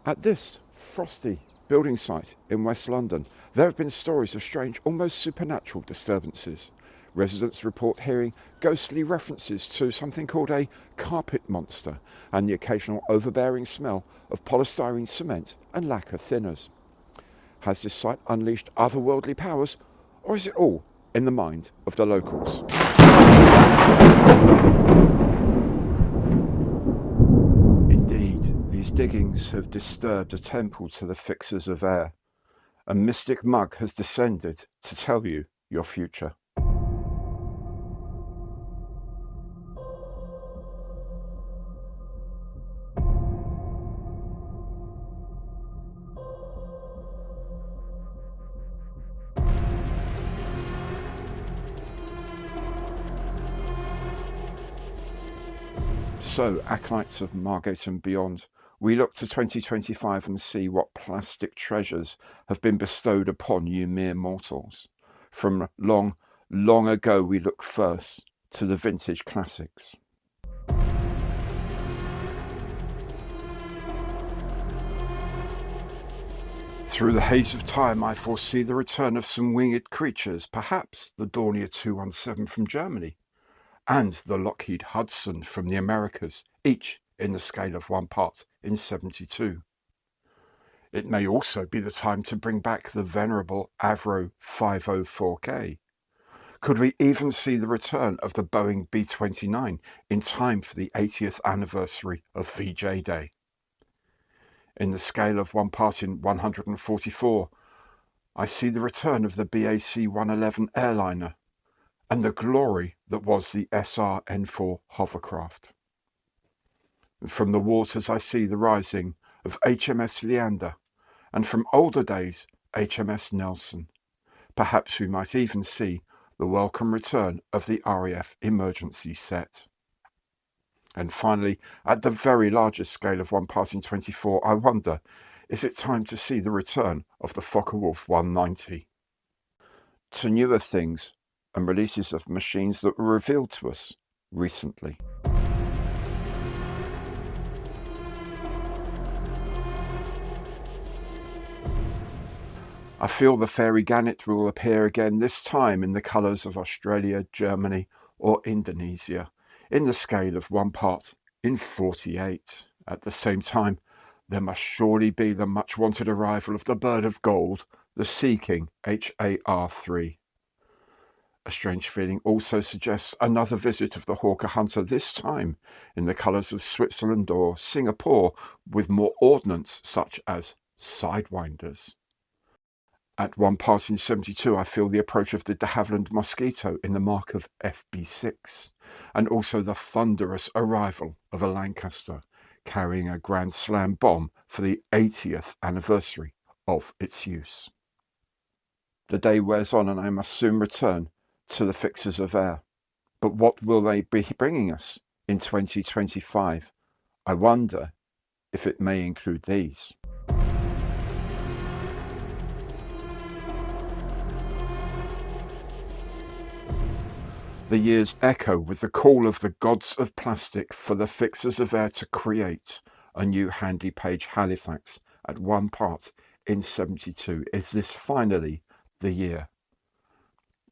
At this frosty building site in West London, there have been stories of strange, almost supernatural disturbances. Residents report hearing ghostly references to something called a carpet monster and the occasional overbearing smell of polystyrene cement and lacquer thinners. Has this site unleashed otherworldly powers, or is it all in the mind of the locals? Indeed, these diggings have disturbed a temple to the fixers of air. A mystic mug has descended to tell you your future. So, acolytes of Margate and beyond, we look to 2025 and see what plastic treasures have been bestowed upon you mere mortals. From long, long ago we look first to the vintage classics. Through the haze of time I foresee the return of some winged creatures, perhaps the Dornier 217 from Germany, and the Lockheed Hudson from the Americas, each in the scale of 1 part in 72. It may also be the time to bring back the venerable Avro 504K. Could we even see the return of the Boeing B-29 in time for the 80th anniversary of VJ Day? In the scale of 1 part in 144, I see the return of the BAC 111 airliner and the glory that was the SR-N4 hovercraft. From the waters I see the rising of HMS Leander, and from older days HMS Nelson. Perhaps we might even see the welcome return of the RAF emergency set. And finally, at the very largest scale of 1 part in 24, I wonder, is it time to see the return of the Focke-Wulf 190? To newer things and releases of machines that were revealed to us recently. I feel the fairy gannet will appear again, this time in the colours of Australia, Germany or Indonesia, in the scale of 1 part in 48. At the same time, there must surely be the much wanted arrival of the bird of gold, the Sea King HAR-3. A strange feeling also suggests another visit of the Hawker Hunter, this time in the colours of Switzerland or Singapore, with more ordnance such as sidewinders. At 1 part in 72, I feel the approach of the de Havilland Mosquito in the mark of FB6, and also the thunderous arrival of a Lancaster, carrying a Grand Slam bomb for the 80th anniversary of its use. The day wears on and I must soon return to the fixers of air. But what will they be bringing us in 2025? I wonder if it may include these. The years echo with the call of the gods of plastic for the fixers of air to create a new handy page Halifax at 1 part in 72. Is this finally the year?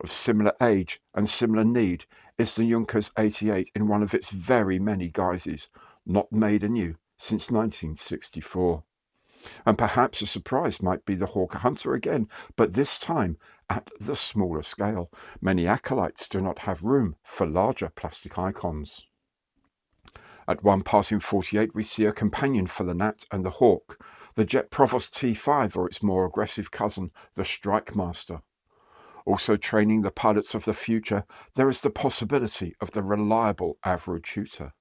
Of similar age and similar need is the Junkers 88 in one of its very many guises, not made anew since 1964. And perhaps a surprise might be the Hawker Hunter again, but this time at the smaller scale. Many acolytes do not have room for larger plastic icons. At 1 part in 48 we see a companion for the Gnat and the Hawk, the Jet Provost T5 or its more aggressive cousin, the Strike Master. Also training the pilots of the future, there is the possibility of the reliable Avro Tutor.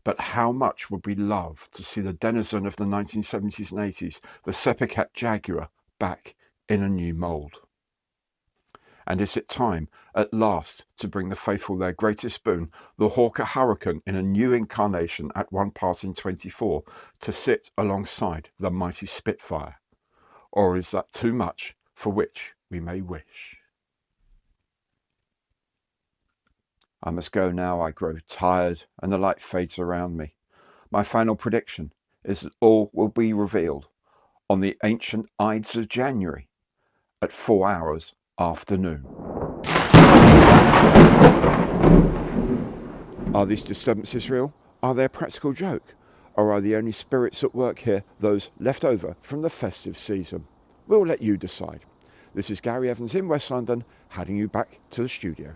But how much would we love to see the denizen of the 1970s and 80s, the Sepicat Jaguar, back in a new mould? And is it time, at last, to bring the faithful their greatest boon, the Hawker Hurricane in a new incarnation at 1 part in 24, to sit alongside the mighty Spitfire? Or is that too much for which we may wish? I must go now, I grow tired and the light fades around me. My final prediction is that all will be revealed on the ancient Ides of January at 4 hours after noon. Are these disturbances real? Are they a practical joke? Or are the only spirits at work here those left over from the festive season? We'll let you decide. This is Gary Evans in West London, heading you back to the studio.